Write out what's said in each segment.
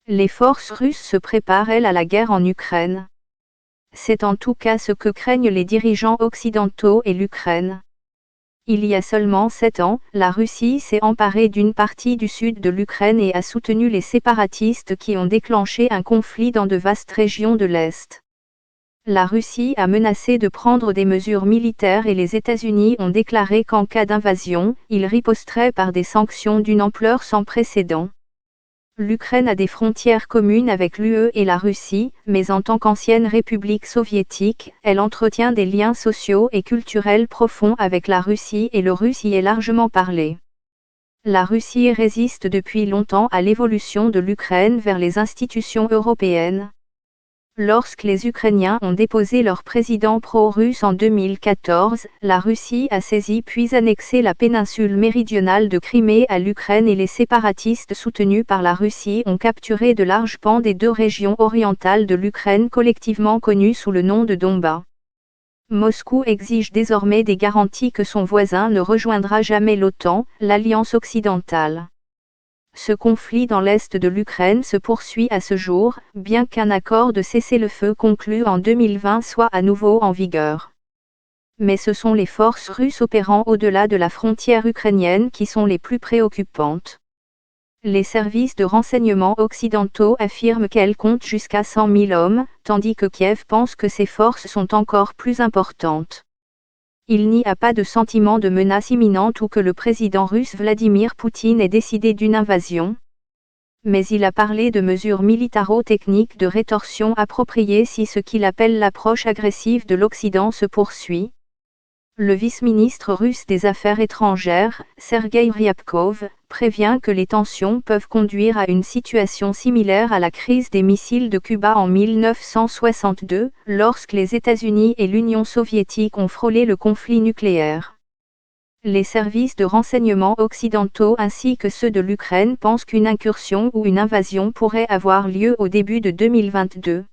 Les forces russes se préparent, elles, à la guerre en Ukraine. C'est en tout cas ce que craignent les dirigeants occidentaux et l'Ukraine. Il y a seulement 7 ans, la Russie s'est emparée d'une partie du sud de l'Ukraine et a soutenu les séparatistes qui ont déclenché un conflit dans de vastes régions de l'Est. La Russie a menacé de prendre des mesures militaires et les États-Unis ont déclaré qu'en cas d'invasion, ils riposteraient par des sanctions d'une ampleur sans précédent. L'Ukraine a des frontières communes avec l'UE et la Russie, mais en tant qu'ancienne république soviétique, elle entretient des liens sociaux et culturels profonds avec la Russie et le russe y est largement parlé. La Russie résiste depuis longtemps à l'évolution de l'Ukraine vers les institutions européennes. Lorsque les Ukrainiens ont déposé leur président pro-russe en 2014, la Russie a saisi puis annexé la péninsule méridionale de Crimée à l'Ukraine et les séparatistes soutenus par la Russie ont capturé de larges pans des 2 régions orientales de l'Ukraine collectivement connues sous le nom de Donbas. Moscou exige désormais des garanties que son voisin ne rejoindra jamais l'OTAN, l'alliance occidentale. Ce conflit dans l'est de l'Ukraine se poursuit à ce jour, bien qu'un accord de cessez-le-feu conclu en 2020 soit à nouveau en vigueur. Mais ce sont les forces russes opérant au-delà de la frontière ukrainienne qui sont les plus préoccupantes. Les services de renseignement occidentaux affirment qu'elles comptent jusqu'à 100 000 hommes, tandis que Kiev pense que ces forces sont encore plus importantes. Il n'y a pas de sentiment de menace imminente ou que le président russe Vladimir Poutine ait décidé d'une invasion. Mais il a parlé de mesures militaro-techniques de rétorsion appropriées si ce qu'il appelle l'approche agressive de l'Occident se poursuit. Le vice-ministre russe des Affaires étrangères, Sergueï Ryabkov, prévient que les tensions peuvent conduire à une situation similaire à la crise des missiles de Cuba en 1962, lorsque les États-Unis et l'Union soviétique ont frôlé le conflit nucléaire. Les services de renseignement occidentaux ainsi que ceux de l'Ukraine pensent qu'une incursion ou une invasion pourrait avoir lieu au début de 2022.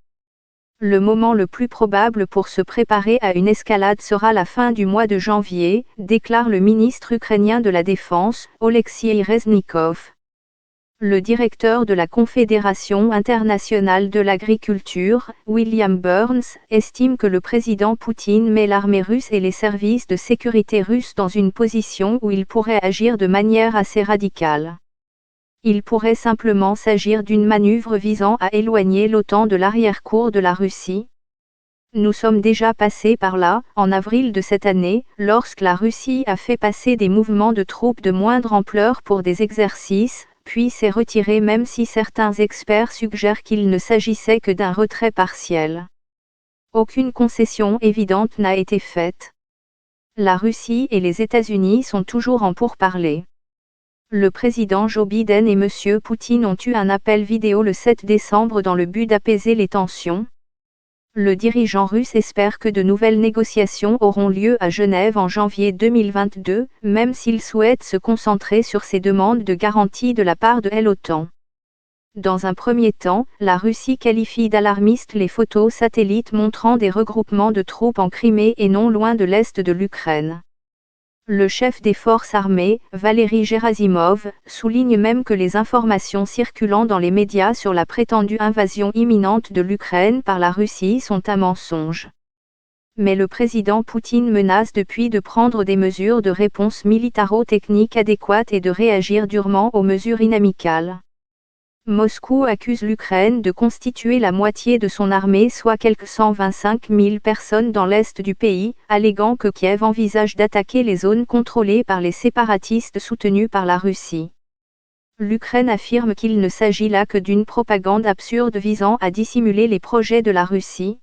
Le moment le plus probable pour se préparer à une escalade sera la fin du mois de janvier, déclare le ministre ukrainien de la Défense, Oleksiy Reznikov. Le directeur de la Confédération internationale de l'agriculture, William Burns, estime que le président Poutine met l'armée russe et les services de sécurité russes dans une position où ils pourraient agir de manière assez radicale. Il pourrait simplement s'agir d'une manœuvre visant à éloigner l'OTAN de l'arrière-cour de la Russie. Nous sommes déjà passés par là, en avril de cette année, lorsque la Russie a fait passer des mouvements de troupes de moindre ampleur pour des exercices, puis s'est retirée même si certains experts suggèrent qu'il ne s'agissait que d'un retrait partiel. Aucune concession évidente n'a été faite. La Russie et les États-Unis sont toujours en pourparlers. Le président Joe Biden et M. Poutine ont eu un appel vidéo le 7 décembre dans le but d'apaiser les tensions. Le dirigeant russe espère que de nouvelles négociations auront lieu à Genève en janvier 2022, même s'il souhaite se concentrer sur ses demandes de garantie de la part de l'OTAN. Dans un premier temps, la Russie qualifie d'alarmistes les photos satellites montrant des regroupements de troupes en Crimée et non loin de l'est de l'Ukraine. Le chef des forces armées, Valery Gerasimov, souligne même que les informations circulant dans les médias sur la prétendue invasion imminente de l'Ukraine par la Russie sont un mensonge. Mais le président Poutine menace depuis de prendre des mesures de réponse militaro-technique adéquates et de réagir durement aux mesures inamicales. Moscou accuse l'Ukraine de constituer la moitié de son armée, soit quelques 125 000 personnes dans l'est du pays, alléguant que Kiev envisage d'attaquer les zones contrôlées par les séparatistes soutenus par la Russie. L'Ukraine affirme qu'il ne s'agit là que d'une propagande absurde visant à dissimuler les projets de la Russie.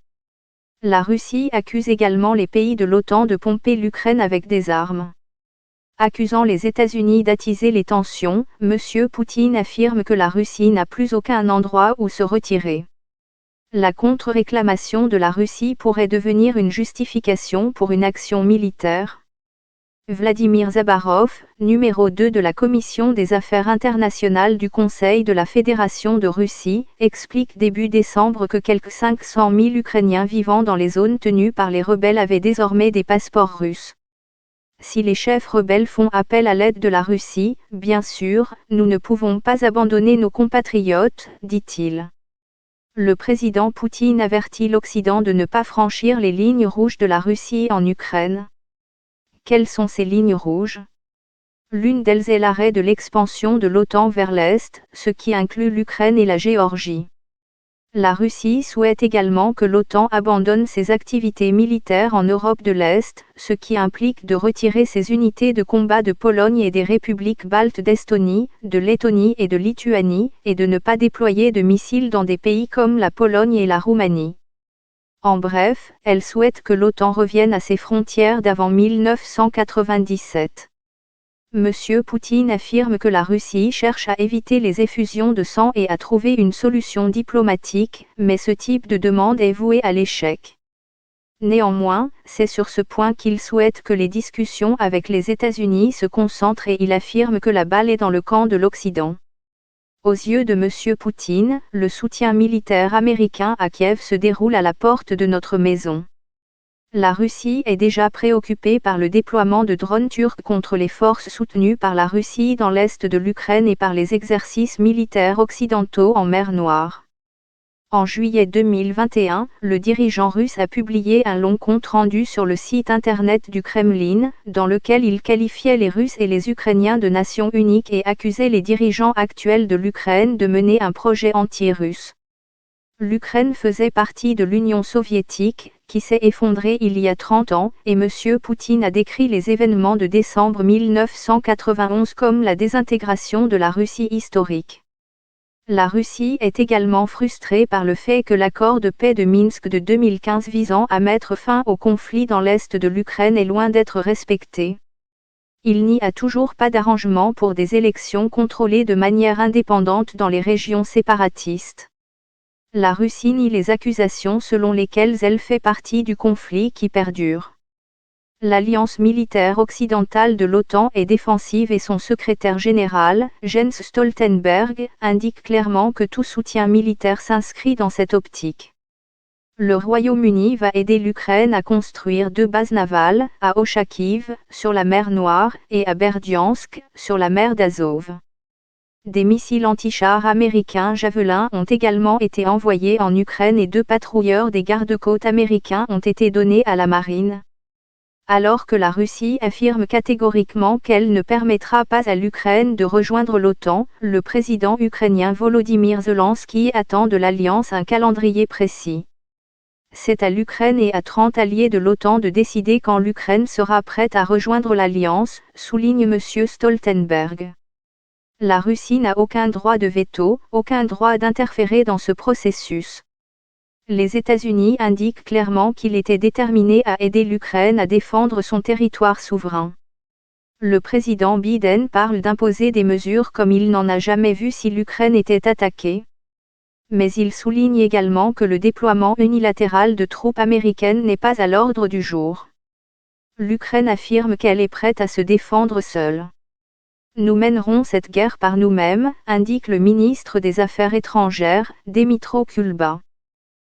La Russie accuse également les pays de l'OTAN de pomper l'Ukraine avec des armes. Accusant les États-Unis d'attiser les tensions, M. Poutine affirme que la Russie n'a plus aucun endroit où se retirer. La contre-réclamation de la Russie pourrait devenir une justification pour une action militaire. Vladimir Zabarov, numéro 2 de la Commission des Affaires internationales du Conseil de la Fédération de Russie, explique début décembre que quelques 500 000 Ukrainiens vivant dans les zones tenues par les rebelles avaient désormais des passeports russes. Si les chefs rebelles font appel à l'aide de la Russie, bien sûr, nous ne pouvons pas abandonner nos compatriotes, dit-il. Le président Poutine avertit l'Occident de ne pas franchir les lignes rouges de la Russie en Ukraine. Quelles sont ces lignes rouges ? L'une d'elles est l'arrêt de l'expansion de l'OTAN vers l'Est, ce qui inclut l'Ukraine et la Géorgie. La Russie souhaite également que l'OTAN abandonne ses activités militaires en Europe de l'Est, ce qui implique de retirer ses unités de combat de Pologne et des républiques baltes d'Estonie, de Lettonie et de Lituanie, et de ne pas déployer de missiles dans des pays comme la Pologne et la Roumanie. En bref, elle souhaite que l'OTAN revienne à ses frontières d'avant 1997. Monsieur Poutine affirme que la Russie cherche à éviter les effusions de sang et à trouver une solution diplomatique, mais ce type de demande est voué à l'échec. Néanmoins, c'est sur ce point qu'il souhaite que les discussions avec les États-Unis se concentrent et il affirme que la balle est dans le camp de l'Occident. Aux yeux de Monsieur Poutine, le soutien militaire américain à Kiev se déroule à la porte de notre maison. La Russie est déjà préoccupée par le déploiement de drones turcs contre les forces soutenues par la Russie dans l'est de l'Ukraine et par les exercices militaires occidentaux en mer Noire. En juillet 2021, le dirigeant russe a publié un long compte-rendu sur le site internet du Kremlin, dans lequel il qualifiait les Russes et les Ukrainiens de nations uniques et accusait les dirigeants actuels de l'Ukraine de mener un projet anti-russe. L'Ukraine faisait partie de l'Union soviétique, qui s'est effondrée il y a 30 ans, et M. Poutine a décrit les événements de décembre 1991 comme la désintégration de la Russie historique. La Russie est également frustrée par le fait que l'accord de paix de Minsk de 2015 visant à mettre fin au conflit dans l'est de l'Ukraine est loin d'être respecté. Il n'y a toujours pas d'arrangement pour des élections contrôlées de manière indépendante dans les régions séparatistes. La Russie nie les accusations selon lesquelles elle fait partie du conflit qui perdure. L'alliance militaire occidentale de l'OTAN est défensive et son secrétaire général, Jens Stoltenberg, indique clairement que tout soutien militaire s'inscrit dans cette optique. Le Royaume-Uni va aider l'Ukraine à construire 2 bases navales, à Ochakiv, sur la mer Noire, et à Berdiansk, sur la mer d'Azov. Des missiles anti-chars américains Javelin ont également été envoyés en Ukraine et 2 patrouilleurs des gardes-côtes américains ont été donnés à la marine. Alors que la Russie affirme catégoriquement qu'elle ne permettra pas à l'Ukraine de rejoindre l'OTAN, le président ukrainien Volodymyr Zelensky attend de l'alliance un calendrier précis. C'est à l'Ukraine et à 30 alliés de l'OTAN de décider quand l'Ukraine sera prête à rejoindre l'alliance, souligne M. Stoltenberg. La Russie n'a aucun droit de veto, aucun droit d'interférer dans ce processus. Les États-Unis indiquent clairement qu'il était déterminé à aider l'Ukraine à défendre son territoire souverain. Le président Biden parle d'imposer des mesures comme il n'en a jamais vu si l'Ukraine était attaquée. Mais il souligne également que le déploiement unilatéral de troupes américaines n'est pas à l'ordre du jour. L'Ukraine affirme qu'elle est prête à se défendre seule. Nous mènerons cette guerre par nous-mêmes, indique le ministre des Affaires étrangères, Dmytro Kulba.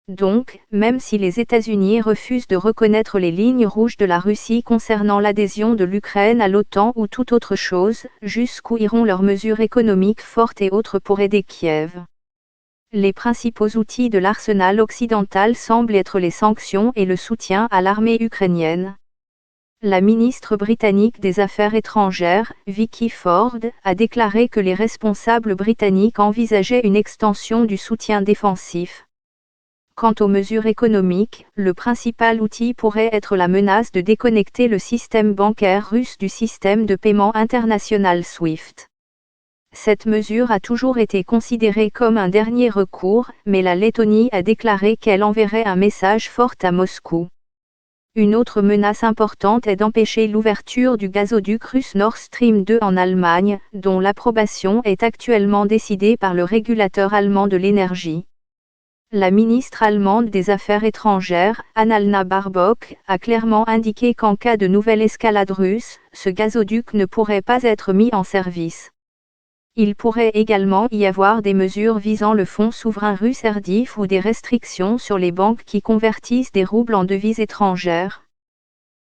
Donc, même si les États-Unis refusent de reconnaître les lignes rouges de la Russie concernant l'adhésion de l'Ukraine à l'OTAN ou toute autre chose, jusqu'où iront leurs mesures économiques fortes et autres pour aider Kiev? Les principaux outils de l'arsenal occidental semblent être les sanctions et le soutien à l'armée ukrainienne. La ministre britannique des Affaires étrangères, Vicky Ford, a déclaré que les responsables britanniques envisageaient une extension du soutien défensif. Quant aux mesures économiques, le principal outil pourrait être la menace de déconnecter le système bancaire russe du système de paiement international SWIFT. Cette mesure a toujours été considérée comme un dernier recours, mais la Lettonie a déclaré qu'elle enverrait un message fort à Moscou. Une autre menace importante est d'empêcher l'ouverture du gazoduc russe Nord Stream 2 en Allemagne, dont l'approbation est actuellement décidée par le régulateur allemand de l'énergie. La ministre allemande des Affaires étrangères, Annalena Baerbock, a clairement indiqué qu'en cas de nouvelle escalade russe, ce gazoduc ne pourrait pas être mis en service. Il pourrait également y avoir des mesures visant le fonds souverain russe RDIF ou des restrictions sur les banques qui convertissent des roubles en devises étrangères.